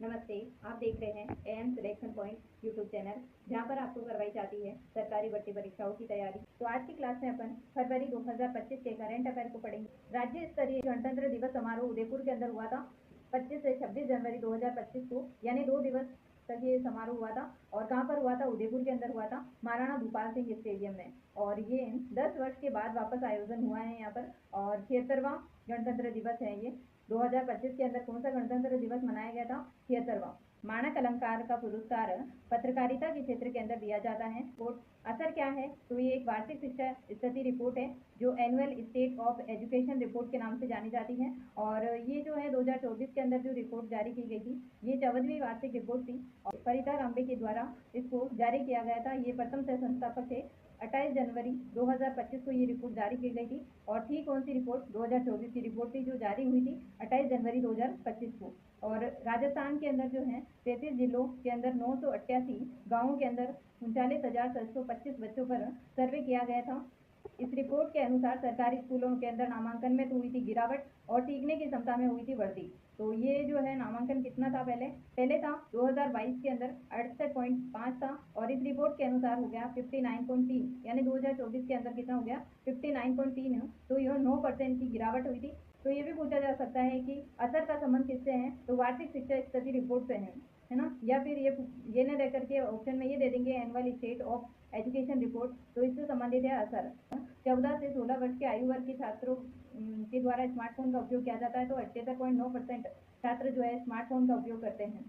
नमस्ते, आप देख रहे हैं am selection point YouTube channel, जहां पर आपको करवाई जाती है सरकारी भर्ती परीक्षाओं की तैयारी। तो आज की क्लास में अपन फरवरी 2025 के करंट अफेयर को पढ़ेंगे। राज्य स्तरीय गणतंत्र दिवस समारोह उदयपुर के अंदर हुआ था 25 से 26 जनवरी 2025 को, यानी 2 दिवस तक ये समारोह हुआ था। और कहाँ पर हुआ था? उदयपुर के अंदर हुआ था, महाराणा भूपाल सिंह स्टेडियम में। और ये 10 वर्ष के बाद वापस आयोजन हुआ है यहाँ पर, और 76वां गणतंत्र दिवस है ये। 2025 के अंदर कौन सा गणतंत्र दिवस मनाया गया था? 76वां। मानक अलंकार का पुरस्कार पत्रकारिता के क्षेत्र के अंदर दिया जाता है। असर क्या है? तो ये एक वार्षिक शिक्षा स्थिति रिपोर्ट है, जो annual state of education report के नाम से जानी जाती है। और ये जो है 2024 के अंदर जो रिपोर्ट जारी की गई थी, ये 14वीं वार्षिक रिपोर्ट थी और परिता रामबे के द्वारा इसको जारी किया गया था। ये प्रथम सह संस्थापक थे। 28 जनवरी 2025 को ये रिपोर्ट जारी की गई थी। और थी कौन सी रिपोर्ट? 2024 की रिपोर्ट थी, जो जारी हुई थी 28 जनवरी 2025 को। और राजस्थान के अंदर जो है 33 जिलों के अंदर 988 गाँवों के अंदर 39,725 बच्चों पर सर्वे किया गया था। इस रिपोर्ट के अनुसार सरकारी स्कूलों के अंदर नामांकन में तो हुई थी गिरावट और सीखने की क्षमता में हुई थी वृद्धि। तो ये जो है नामांकन कितना था? पहले था 2022 के अंदर 68.5 था, और इस रिपोर्ट के अनुसार हो गया 59.3, यानी 2024 के अंदर कितना हो गया? 59.3। तो यह 9% की गिरावट हुई थी। तो ये भी पूछा जा सकता है कि असर का संबंध किससे है? तो वार्षिक शिक्षा स्थिति रिपोर्ट से है ना? या फिर ये न देकर के ऑप्शन में ये दे देंगे annual state of education report, तो इससे संबंधित है असर। 14 से 16 वर्ष के आयु वर्ग के छात्रों के द्वारा स्मार्टफोन का उपयोग किया जाता है, तो 78.9% छात्र जो है स्मार्टफोन का उपयोग करते हैं।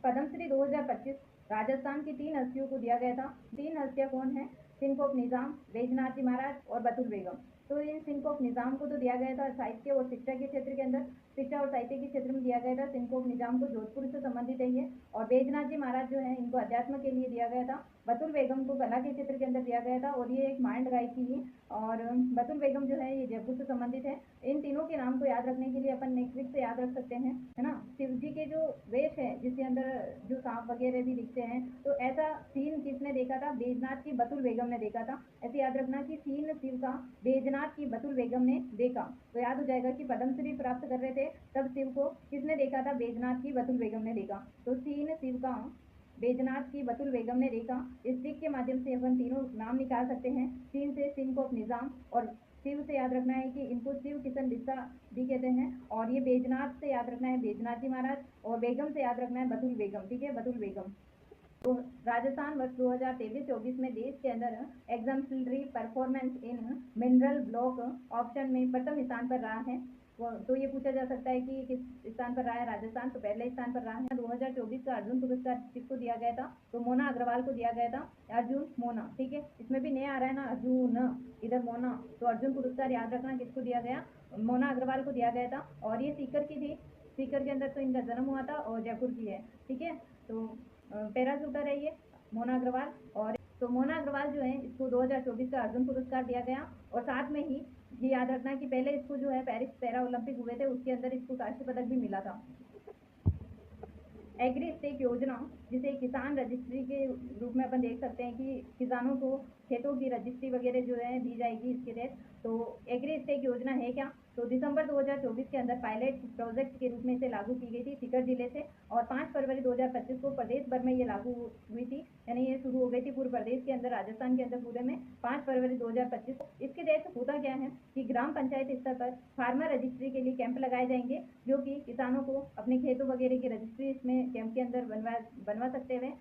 पद्मश्री 2025 राजस्थान की 3 हस्तियों को दिया गया था। 3 हस्तियां कौन है? सिंह ऑफ निजाम, बैजनाथ जी महाराज और बतुल बेगम। तो इन सिंह ऑफ निजाम को तो दिया गया था साहित्य और शिक्षा के क्षेत्र के अंदर, शिक्षा और साहित्य के क्षेत्र में दिया गया था। सिंह ऑफ निजाम को जोधपुर से संबंधित है ये। और बैजनाथ जी महाराज जो है इनको अध्यात्म के लिए दिया गया था। बतुल बेगम को कला के क्षेत्र के अंदर दिया गया था, और ये एक माइंड गायकी थी। और बतुल बेगम जो है ये जयपुर से संबंधित है। इन तीनों के नाम को याद रखने के लिए अपन नेक्स्ट वीक से याद रख सकते हैं, है ना? शिव जी के जो वेश है, जिसके अंदर जो सांप वगैरह भी दिखते हैं, तो ऐसा सीन किसने देखा था? बैजनाथ की बतुल बेगम ने देखा था। ऐसे याद रखना कि सीन शिव का बैजनाथ की बतुल बेगम ने देखा। तो याद हो जाएगा कि पद्मश्री प्राप्त कर रहे थे तब शिव को किसने देखा था? बैजनाथ की बतुल बेगम ने देखा। तो सीन शिव का बैजनाथ की बतुल बेगम ने देखा। इस ट्रिक के माध्यम से अपन तीनों नाम निकाल सकते हैं। सीन से सिंह ऑफ निजाम, और शिव से याद रखना है कि इनको शिव किशन बिस्सा भी कहते हैं। और ये बैजनाथ से याद रखना है बैजनाथ जी महाराज, और बेगम से याद रखना है बतुल बेगम। ठीक है, बतुल बेगम। तो राजस्थान वर्ष 2023-24 में देश के अंदर exemplary performance in mineral block option में प्रथम स्थान पर रहा है। तो ये पूछा जा सकता है कि किस स्थान पर रहा है राजस्थान? तो पहले स्थान पर रहा है। 2024 का अर्जुन पुरस्कार किसको दिया गया था? तो मोना अग्रवाल को दिया गया था। अर्जुन मोना, ठीक है, इसमें भी नया आ रहा है ना, अर्जुन इधर मोना। तो अर्जुन पुरस्कार याद रखना किसको दिया गया? मोना अग्रवाल को दिया गया था। और ये सीकर की थी। सीकर के अंदर तो इनका जन्म हुआ था, और जयपुर की है। ठीक है, तो पैराशूटर है ये मोना अग्रवाल। और तो मोना अग्रवाल जो है इसको 2024 का अर्जुन पुरस्कार दिया गया। और साथ में ही ये याद रखना कि पहले इसको जो है पेरिस पैरा ओलंपिक हुए थे, उसके अंदर इसको कांस्य पदक भी मिला था। एग्री स्टेक योजना, जिसे किसान रजिस्ट्री के रूप में अपन देख सकते हैं कि किसानों को खेतों की रजिस्ट्री वगैरह जो है दी जाएगी इसके तहत। तो एग्री स्टेक योजना है क्या? तो दिसंबर 2024 के अंदर पायलट प्रोजेक्ट के रूप में इसे लागू की गई थी सीकर जिले से, और 5 फरवरी 2025 को प्रदेश भर में ये लागू हुई थी, यानी ये शुरू हो गई थी पूरे प्रदेश के अंदर, राजस्थान के अंदर पूरे में 5 फरवरी 2025 को। इसके तहत होता क्या है कि ग्राम पंचायत स्तर पर फार्मर रजिस्ट्री के लिए कैंप लगाए जाएंगे, जो कि किसानों को अपने खेतों वगैरह की रजिस्ट्री इसमें कैंप के अंदर बनवा सकते हुए।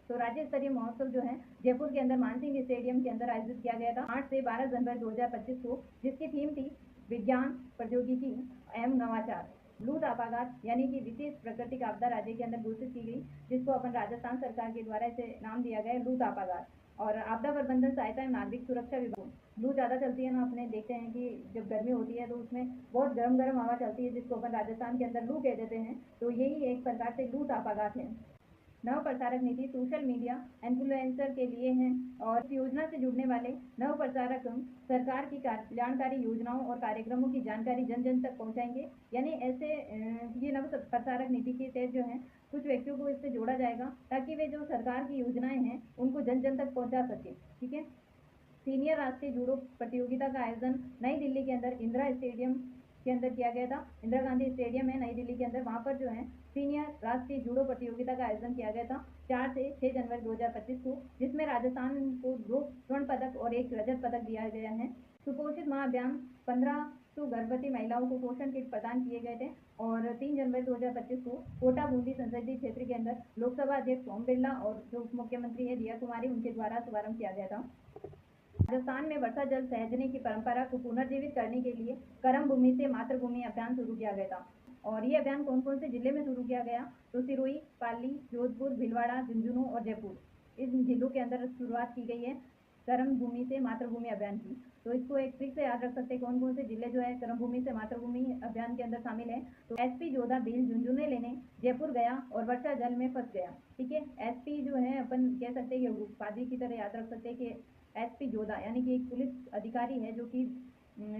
तो राज्य स्तरीय महोत्सव जो है जयपुर के अंदर मानसिंह स्टेडियम के अंदर आयोजित किया गया था 8 से 12 जनवरी 2025 को, जिसकी थीम थी विज्ञान, प्रौद्योगिकी एवं नवाचार। लूट आपाघात, यानी कि विशेष प्राकृतिक आपदा राज्य के अंदर घोषित की गई, जिसको अपन राजस्थान सरकार के द्वारा इसे नाम दिया गया लूट आपाघात। और आपदा प्रबंधन सहायता एवं नागरिक सुरक्षा विभाग। लू ज़्यादा चलती है ना, अपने देखते हैं कि जब गर्मी होती है तो उसमें बहुत गर्म गर्म हवा चलती है, जिसको अपन राजस्थान के अंदर लू कह देते हैं। तो यही एक प्रकार से लूट आपाघात है। नव प्रसारक नीति सोशल मीडिया इन्फ्लुएंसर के लिए हैं, और इस योजना से जुड़ने वाले नव प्रसारक सरकार की कल्याणकारी योजनाओं और कार्यक्रमों की जानकारी जन जन तक पहुंचाएंगे। यानी ऐसे ये नव प्रसारक नीति के तहत जो है कुछ व्यक्तियों को इससे जोड़ा जाएगा, ताकि वे जो सरकार की योजनाएं हैं उनको जन जन तक पहुंचा सके। ठीक है। सीनियर राष्ट्रीय जूडो प्रतियोगिता का आयोजन नई दिल्ली के अंदर इंदिरा स्टेडियम के अंदर किया गया था। इंदिरा गांधी स्टेडियम है नई दिल्ली के अंदर, वहाँ पर जो है सीनियर राष्ट्रीय जूडो प्रतियोगिता का आयोजन किया गया था 4 से 6 जनवरी 2025 को, जिसमें राजस्थान को 2 स्वर्ण पदक और 1 रजत पदक दिया गया है। सुपोषित माह अभियान 1500 गर्भवती महिलाओं को पोषण किट प्रदान किए गए थे और 3 जनवरी 2025 को कोटा बूंदी संसदीय क्षेत्र के अंदर लोकसभा अध्यक्ष ओम बिरला और जो उप मुख्यमंत्री है दिया कुमारी, उनके द्वारा शुभारंभ किया गया था। राजस्थान में वर्षा जल सहेजने की परंपरा को पुनर्जीवित करने के लिए कर्म भूमि से मातृभूमि अभियान शुरू किया गया था। और ये अभियान कौन कौन से जिले में शुरू किया गया, तो सिरोही, पाली, जोधपुर, भीलवाड़ा, झुंझुनू और जयपुर, इन जिलों के अंदर शुरुआत की गई है कर्म भूमि से मातृभूमि अभियान की। तो इसको एक ट्रिक से याद रख सकते हैं कौन कौन से जिले जो है कर्म भूमि से मातृभूमि अभियान के अंदर शामिल है। तो एसपी जोधा, भील, झुंझुनू लेने, जयपुर गया और वर्षा जल में फंस गया। ठीक है, एसपी जो है अपन कह सकते हैं ये उपाधि की तरह याद रख सकते हैं कि एसपी जोधा यानी कि एक पुलिस अधिकारी है जो कि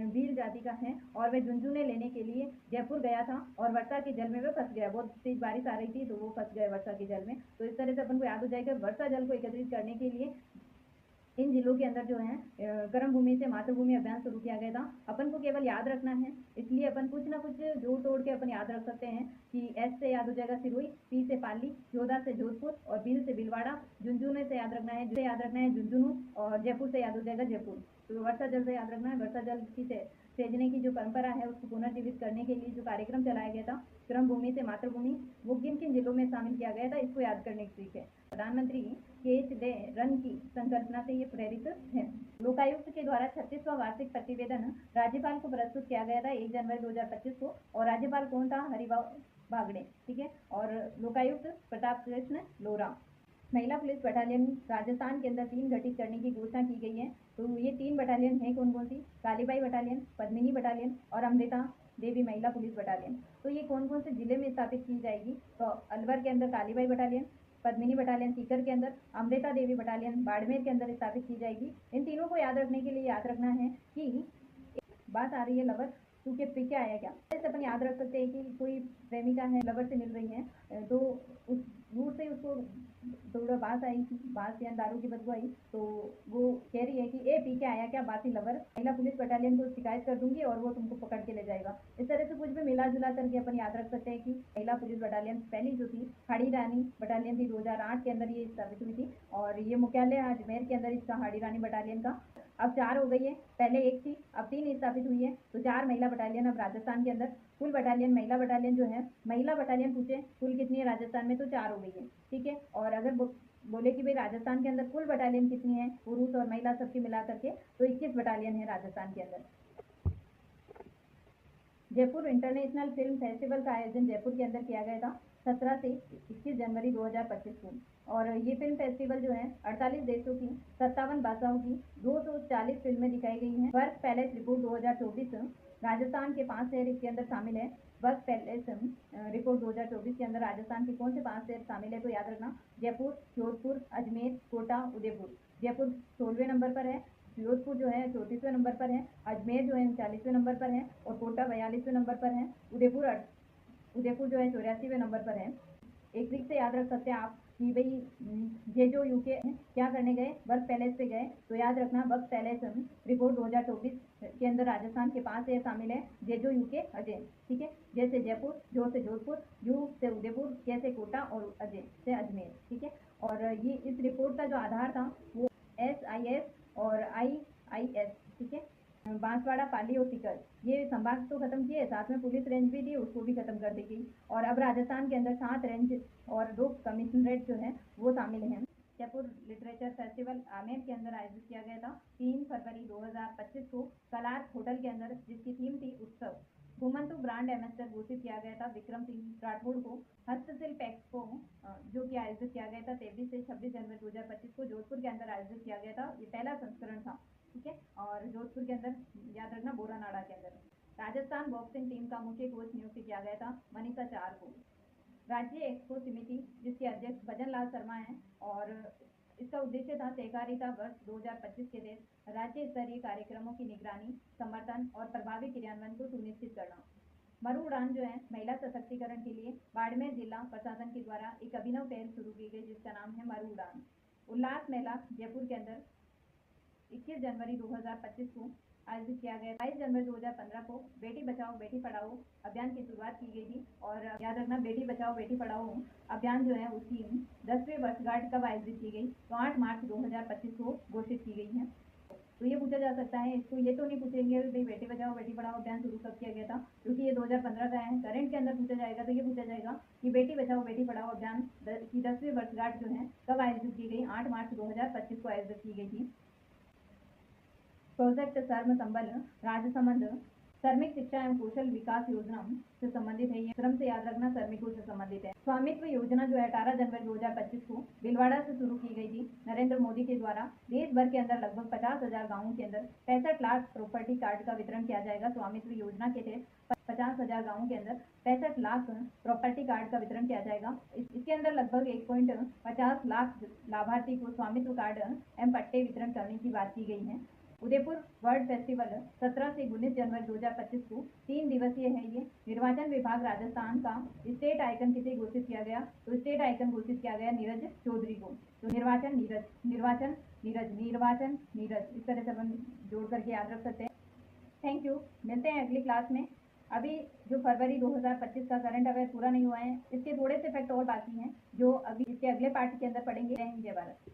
भील जाति का है और वह झुंझुनू लेने के लिए जयपुर गया था और वर्षा के जल में वह फंस गया। बहुत तेज बारिश आ रही थी तो वो फंस गए वर्षा के जल में। तो इस तरह से अपन को याद हो जाएगा वर्षा जल को एकत्रित करने के लिए इन जिलों के अंदर जो है कर्म भूमि से मातृभूमि अभियान शुरू किया गया था। अपन को केवल याद रखना है, इसलिए अपन कुछ ना कुछ जोड़ तोड़ के अपन याद रख सकते हैं कि एस से याद हो जाएगा सिरोही, पी से पाली, जोधा से जोधपुर और भील से भीलवाड़ा, झुंझुनू से याद रखना है झुंझुनू और जयपुर से याद हो जाएगा जयपुर। तो वर्षा जल से याद रखना है, वर्षा जल की सहेजने की जो परंपरा है उसको पुनर्जीवित करने के लिए जो कार्यक्रम चलाया गया था क्रम भूमि से मातृभूमि, वो किन किन जिलों में शामिल किया गया था इसको याद करने की ट्रिक है। प्रधानमंत्री केच डे रन की संकल्पना से ये प्रेरित है। लोकायुक्त के द्वारा 36वां वार्षिक प्रतिवेदन राज्यपाल को प्रस्तुत किया गया था 1 जनवरी 2025 को और राज्यपाल कौन था, हरिभाऊ बागड़े। ठीक है, और लोकायुक्त प्रताप कृष्ण लोरा। महिला पुलिस बटालियन राजस्थान के अंदर 3 गठित करने की घोषणा की गई है। तो ये 3 बटालियन है कौन कौन सी, कालीबाई बटालियन, पद्मिनी बटालियन और अमृता देवी महिला पुलिस बटालियन। तो ये कौन कौन से जिले में स्थापित की जाएगी, तो अलवर के अंदर कालीबाई बटालियन, पद्मिनी बटालियन सीकर के अंदर, अमृता देवी बटालियन बाड़मेर के अंदर स्थापित की जाएगी। इन तीनों को याद रखने के लिए याद रखना है कि बात आ रही है लवर टू के पीछे आया क्या, जैसे अपन याद रख सकते हैं कि कोई प्रेमिका है लवर से मिल रही है तो उस दूर से उसको थोड़ा बात आई, बात या दारू की बदबू आई, तो वो कह रही है कि ए पी के आया क्या बाती लवर, महिला पुलिस बटालियन को शिकायत कर दूंगी और वो तुमको पकड़ के ले जाएगा। इस तरह से कुछ भी मिला जुला करके अपन याद रख सकते हैं कि महिला पुलिस बटालियन पहली जो थी हाड़ी रानी बटालियन थी 2008 के अंदर ये स्थापित हुई थी और ये मुख्यालय अजमेर के अंदर इसका हाड़ी रानी बटालियन का। अब 4 हो गई है, पहले 1 थी अब 3 स्थापित हुई है, तो 4 महिला बटालियन अब राजस्थान के अंदर। कुल बटालियन महिला बटालियन जो है, महिला बटालियन पूछे कुल कितनी है राजस्थान में, तो 4 हो गई है। ठीक है, और अगर बोले कि भाई राजस्थान के अंदर कुल बटालियन कितनी है पुरुष और महिला सबकी मिला करके, तो 21 बटालियन है राजस्थान के अंदर। जयपुर इंटरनेशनल फिल्म फेस्टिवल का आयोजन जयपुर के अंदर किया गया था 17 से 21 जनवरी 2025 को और ये फिल्म फेस्टिवल जो है 48 देशों की 57 भाषाओं की 240 फिल्में दिखाई गई हैं। वर्क पैलेस रिपोर्ट 2024 राजस्थान के 5 शहर इसके अंदर शामिल है। वर्क पैलेस रिपोर्ट 2024 के अंदर राजस्थान के कौन से 5 शहर शामिल है, तो याद रखना जयपुर, जोधपुर, अजमेर, कोटा, उदयपुर। जयपुर 16वें नंबर पर है, जोधपुर जो है 34वें नंबर पर है, अजमेर जो है 39वें नंबर पर है और कोटा 42वें नंबर पर है। उदयपुर जो है 84वें नंबर पर है। एक ट्रिक से याद रख सकते हैं आप कि भाई ये जो यूके क्या करने गए, वर्क पैलेस पे गए, तो याद रखना वर्क पैलेस रिपोर्ट 2024 के अंदर राजस्थान के 5 शहर शामिल है, जेजो, यूके, अजय। ठीक है, जैसे जयपुर, जो से जोधपुर, यू से उदयपुर, के से कोटा और अजय से अजमेर। ठीक है, और ये इस रिपोर्ट का जो आधार था वो SIS और IIS। ठीक है, बांसवाड़ा, पाली और सीकर ये संभाग तो खत्म किए, साथ में पुलिस रेंज भी थी उसको भी खत्म कर दी गई और अब राजस्थान के अंदर 7 रेंज और 2 कमिश्नरेट जो है वो शामिल हैं। जयपुर लिटरेचर फेस्टिवल आमेर के अंदर आयोजित किया गया था 3 फरवरी 2025 को कलार होटल के अंदर, जिसकी थीम थी उत्सव। घुमंतु ब्रांड एम्बेसडर घोषित किया गया था विक्रम सिंह राठौड़ को। हस्तशिल्प एक्सपो जो कि आयोजित किया गया था 23 से 26 जनवरी 2025 को जोधपुर के अंदर आयोजित किया गया था, ये पहला संस्करण था। ठीक है, और जोधपुर के अंदर याद रखना बोरानाड़ा के अंदर। राजस्थान बॉक्सिंग टीम का मुख्य कोच नियुक्त किया गया था मनीषा चार को। राज्य एक्सपो समिति जिसके अध्यक्ष भजन लाल शर्मा हैं और इसका उद्देश्य था सहकारिता वर्ष 2025 के तहत राज्य स्तरीय कार्यक्रमों की निगरानी, समर्थन और प्रभावी क्रियान्वयन को सुनिश्चित करना। मरु उड़ान जो है महिला सशक्तिकरण के लिए बाड़मेर जिला प्रशासन के द्वारा एक अभिनव पहल शुरू की गई जिसका नाम है मरु उड़ान। उल्लास मेला जयपुर के अंदर 21 जनवरी 2025 को आयोजित किया गया। 22 जनवरी 2015 को बेटी बचाओ बेटी पढ़ाओ अभियान की शुरुआत की गई थी। और याद रखना, बेटी बचाओ बेटी पढ़ाओ अभियान जो है उसकी 10वीं वर्षगांठ कब आयोजित की गई, तो 8 मार्च 2025 को घोषित की गई है। तो ये पूछा जा सकता है, इसको ये तो नहीं पूछेंगे भाई बेटी बचाओ बेटी पढ़ाओ अभियान शुरू कब किया गया था, क्योंकि ये 2015 का है। करंट के अंदर पूछा जाएगा तो ये पूछा जाएगा कि बेटी बचाओ बेटी पढ़ाओ अभियान की 10वीं वर्षगांठ जो है कब आयोजित की गई, 8 मार्च 2025 को आयोजित की गई थी। प्रोजेक्ट सर्म संबल राजसमंद श्रमिक शिक्षा एवं कौशल विकास योजना से संबंधित है। ये श्रम से याद रखना श्रमिकों से संबंधित है। स्वामित्व योजना जो है 18 जनवरी 2025 को भीलवाड़ा से शुरू की गई थी नरेंद्र मोदी के द्वारा। देश भर के अंदर लगभग 50,000 गाँवों के अंदर 65 लाख प्रॉपर्टी कार्ड का वितरण किया जाएगा। स्वामित्व योजना के तहत 50,000 गाँवों के अंदर 65 लाख प्रॉपर्टी कार्ड का वितरण किया जाएगा। इसके अंदर लगभग 1.50 लाख लाभार्थी को स्वामित्व कार्ड एवं पट्टे वितरण करने की बात की गई है। उदयपुर वर्ल्ड फेस्टिवल 17 से 19 जनवरी 2025 को 3 दिवसीय है। ये निर्वाचन विभाग राजस्थान का स्टेट आइकन किसे घोषित किया गया, तो स्टेट आइकन घोषित किया गया नीरज चौधरी को। तो निर्वाचन नीरज, निर्वाचन नीरज, निर्वाचन नीरज, इस तरह से अपन जोड़ करके याद रख सकते हैं। थैंक यू, मिलते हैं अगली क्लास में। अभी जो फरवरी 2025 का करंट अफेयर पूरा नहीं हुआ है, इसके थोड़े से फैक्ट और बाकी हैं जो अभी इसके अगले पार्ट के अंदर पढ़ेंगे। जय हिंद, जय भारत।